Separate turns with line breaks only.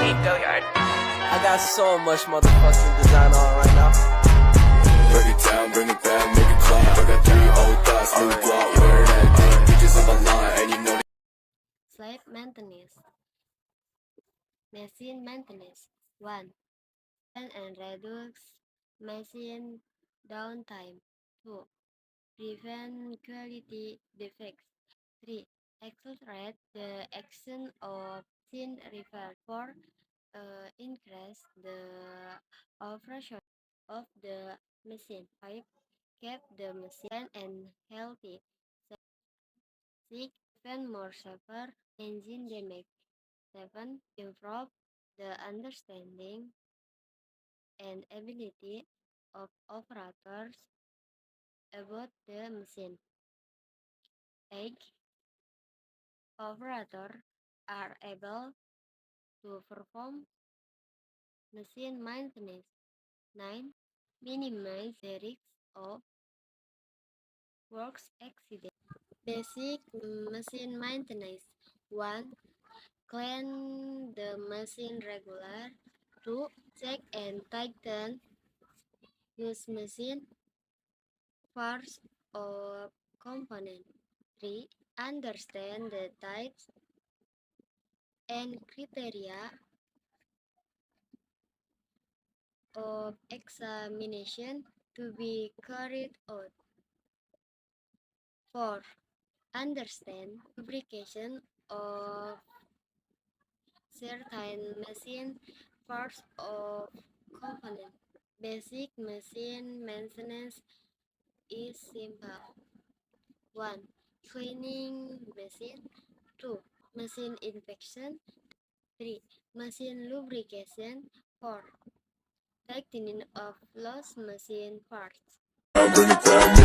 I got so much motherfucking design on right now.
Break it down, bring it back, make it clap. I got 3 old thoughts, new guap, wear that thing. Bitches on my line, and you know.
Slave maintenance. Machine maintenance. 1. And reduce machine downtime. 2. Prevent quality defects. 3. Accelerate the action of machine repair. 4. Increase the operation of the machine. 5. Keep the machine and healthy. 6. Prevent more severe engine damage. 7. Improve the understanding and ability of operators about the machine. 8. Operators are able to perform machine maintenance. 9. Minimize the risk of works accident. Basic machine maintenance. 1. Clean the machine regular. 2. Check and tighten use machine parts or components. 3. Understand the types and criteria of examination to be carried out. 4. Understand lubrication of certain machine parts or components. Basic machine maintenance is simple. 1. Cleaning machine. 2. Machine inspection. 3. Machine lubrication. 4. Tightening of lost machine parts.
Bring it down,